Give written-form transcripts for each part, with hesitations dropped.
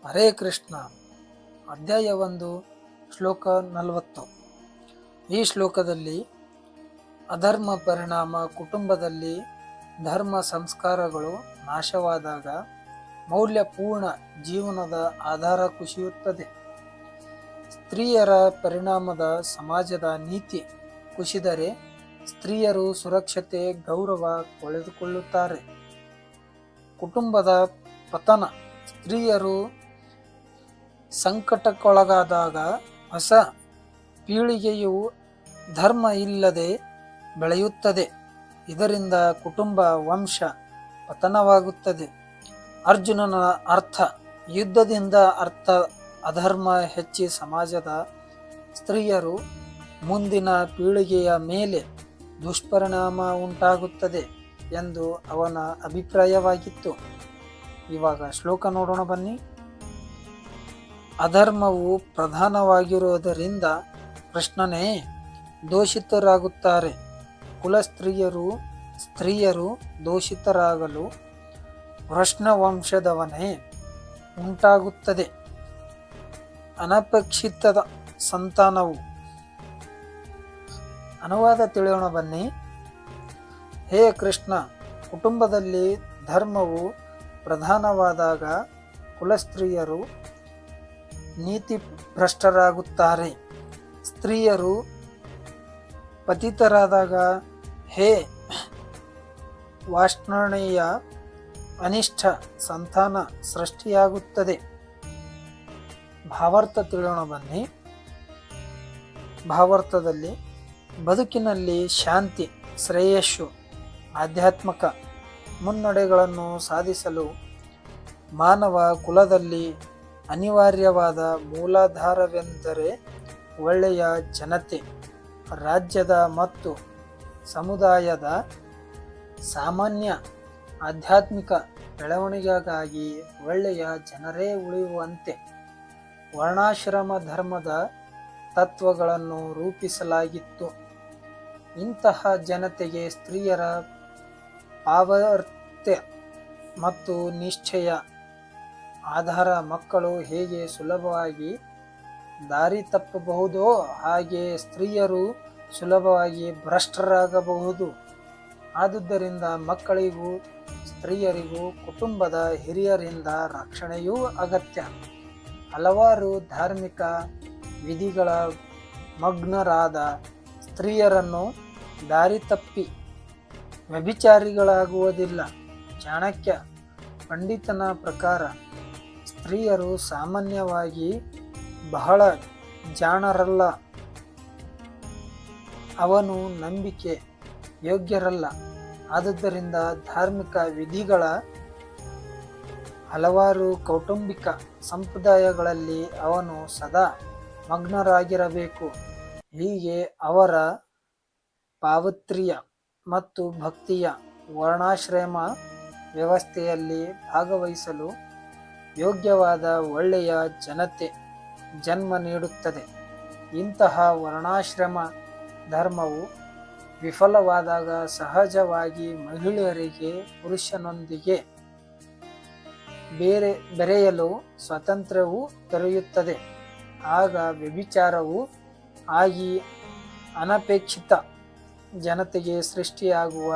ಹರೇ ಕೃಷ್ಣ. ಅಧ್ಯಾಯ 1, ಶ್ಲೋಕ 40. ಈ ಶ್ಲೋಕದಲ್ಲಿ ಅಧರ್ಮ ಪರಿಣಾಮ ಕುಟುಂಬದಲ್ಲಿ ಧರ್ಮ ಸಂಸ್ಕಾರಗಳು ನಾಶವಾದಾಗ ಮೌಲ್ಯಪೂರ್ಣ ಜೀವನದ ಆಧಾರ ಕುಸಿಯುತ್ತದೆ. ಸ್ತ್ರೀಯರ ಪರಿಣಾಮದ ಸಮಾಜದ ನೀತಿ ಕುಸಿದರೆ ಸ್ತ್ರೀಯರು ಸುರಕ್ಷತೆ ಗೌರವ ಕಳೆದುಕೊಳ್ಳುತ್ತಾರೆ. ಕುಟುಂಬದ ಪತನ ಸ್ತ್ರೀಯರು ಸಂಕಟಕ್ಕೊಳಗಾದಾಗ ಹೊಸ ಪೀಳಿಗೆಯು ಧರ್ಮ ಇಲ್ಲದೆ ಬೆಳೆಯುತ್ತದೆ. ಇದರಿಂದ ಕುಟುಂಬ ವಂಶ ಪತನವಾಗುತ್ತದೆ. ಅರ್ಜುನನ ಅರ್ಥ ಯುದ್ಧದಿಂದ ಅಧರ್ಮ ಹೆಚ್ಚಿ ಸಮಾಜದ ಸ್ತ್ರೀಯರು ಮುಂದಿನ ಪೀಳಿಗೆಯ ಮೇಲೆ ದುಷ್ಪರಿಣಾಮ ಉಂಟಾಗುತ್ತದೆ ಎಂದು ಅವನ ಅಭಿಪ್ರಾಯವಾಗಿತ್ತು. ಇವಾಗ ಶ್ಲೋಕ ನೋಡೋಣ ಬನ್ನಿ. ಅಧರ್ಮವು ಪ್ರಧಾನವಾಗಿರುವುದರಿಂದ ಕೃಷ್ಣನೇ ದೋಷಿತರಾಗುತ್ತಾರೆ. ಸ್ತ್ರೀಯರು ದೋಷಿತರಾಗಲು ವೃಷ್ಣ ವಂಶದವನೇ ಉಂಟಾಗುತ್ತದೆ. ಅನಪೇಕ್ಷಿತ ಸಂತಾನವು. ಅನುವಾದ ತಿಳಿಯೋಣ ಬನ್ನಿ. ಹೇ ಕೃಷ್ಣ, ಕುಟುಂಬದಲ್ಲಿ ಧರ್ಮವು ಪ್ರಧಾನವಾದಾಗ ಕುಲಸ್ತ್ರೀಯರು ನೀತಿಭ್ರಷ್ಟರಾಗುತ್ತಾರೆ. ಸ್ತ್ರೀಯರು ಪತಿತರಾದಾಗ ಹೇ ವಾಷ್ಣೇಯ ಅನಿಷ್ಠ ಸಂತಾನ ಸೃಷ್ಟಿಯಾಗುತ್ತದೆ. ಭಾವಾರ್ಥ ತಿಳಿಯೋಣ ಬನ್ನಿ. ಭಾವಾರ್ಥದಲ್ಲಿ ಬದುಕಿನಲ್ಲಿ ಶಾಂತಿ, ಶ್ರೇಯಸ್ಸು, ಆಧ್ಯಾತ್ಮಿಕ ಮುನ್ನಡೆಗಳನ್ನು ಸಾಧಿಸಲು ಮಾನವ ಕುಲದಲ್ಲಿ ಅನಿವಾರ್ಯವಾದ ಮೂಲಾಧಾರವೆಂದರೆ ಒಳ್ಳೆಯ ಜನತೆ. ರಾಜ್ಯದ ಮತ್ತು ಸಮುದಾಯದ ಸಾಮಾನ್ಯ ಆಧ್ಯಾತ್ಮಿಕ ಬೆಳವಣಿಗೆಗಾಗಿ ಒಳ್ಳೆಯ ಜನರೇ ಉಳಿಯುವಂತೆ ವರ್ಣಾಶ್ರಮ ಧರ್ಮದ ತತ್ವಗಳನ್ನು ರೂಪಿಸಲಾಗಿತ್ತು. ಇಂತಹ ಜನತೆಗೆ ಸ್ತ್ರೀಯರ ಪಾವತ್ಯ ಮತ್ತು ನಿಶ್ಚಯ ಆಧಾರ. ಮಕ್ಕಳು ಹೇಗೆ ಸುಲಭವಾಗಿ ದಾರಿ ತಪ್ಪಬಹುದೋ ಹಾಗೆ ಸ್ತ್ರೀಯರು ಸುಲಭವಾಗಿ ಭ್ರಷ್ಟರಾಗಬಹುದು. ಆದುದರಿಂದ ಮಕ್ಕಳಿಗೂ ಸ್ತ್ರೀಯರಿಗೂ ಕುಟುಂಬದ ಹಿರಿಯರಿಂದ ರಕ್ಷಣೆಯೂ ಅಗತ್ಯ. ಹಲವಾರು ಧಾರ್ಮಿಕ ವಿಧಿಗಳ ಮಗ್ನರಾದ ಸ್ತ್ರೀಯರನ್ನು ದಾರಿ ತಪ್ಪಿ ವ್ಯಭಿಚಾರಿಗಳಾಗುವುದಿಲ್ಲ. ಚಾಣಕ್ಯ ಪಂಡಿತನ ಪ್ರಕಾರ ಸ್ತ್ರೀಯರು ಸಾಮಾನ್ಯವಾಗಿ ಬಹಳ ಜಾಣರಲ್ಲ. ಅವನು ನಂಬಿಕೆ ಯೋಗ್ಯರಲ್ಲ. ಆದುದರಿಂದ ಧಾರ್ಮಿಕ ವಿಧಿಗಳ ಹಲವಾರು ಕೌಟುಂಬಿಕ ಸಂಪ್ರದಾಯಗಳಲ್ಲಿ ಅವನು ಸದಾ ಮಗ್ನರಾಗಿರಬೇಕು. ಹೀಗೆ ಅವರ ಪಾವಿತ್ರ್ಯ ಮತ್ತು ಭಕ್ತಿಯ ವರ್ಣಾಶ್ರಮ ವ್ಯವಸ್ಥೆಯಲ್ಲಿ ಭಾಗವಹಿಸಲು ಯೋಗ್ಯವಾದ ಒಳ್ಳೆಯ ಜನತೆ ಜನ್ಮ ನೀಡುತ್ತದೆ. ಇಂತಹ ವರ್ಣಾಶ್ರಮ ಧರ್ಮವು ವಿಫಲವಾದಾಗ ಸಹಜವಾಗಿ ಮಹಿಳೆಯರಿಗೆ ಪುರುಷನೊಂದಿಗೆ ಬೆರೆಯಲು ಸ್ವಾತಂತ್ರ್ಯವು ದೊರೆಯುತ್ತದೆ. ಆಗ ವ್ಯಭಿಚಾರವು ಆಗಿ ಅನಪೇಕ್ಷಿತ ಜನತೆಗೆ ಸೃಷ್ಟಿಯಾಗುವ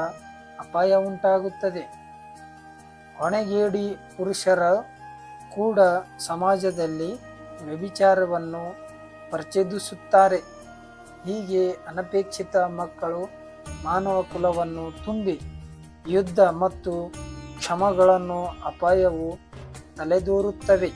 ಅಪಾಯ ಉಂಟಾಗುತ್ತದೆ. ಹೊಣೆಗೇಡಿ ಪುರುಷರು ಕೂಡ ಸಮಾಜದಲ್ಲಿ ವ್ಯಭಿಚಾರವನ್ನು ಪ್ರಚೋದಿಸುತ್ತಾರೆ. ಹೀಗೆ ಅನಪೇಕ್ಷಿತ ಮಕ್ಕಳು ಮಾನವ ಕುಲವನ್ನು ತುಂಬಿ ಯುದ್ಧ ಮತ್ತು ಕ್ಷಮಗಳನ್ನು ಅಪಾಯವು ತಲೆದೋರುತ್ತವೆ.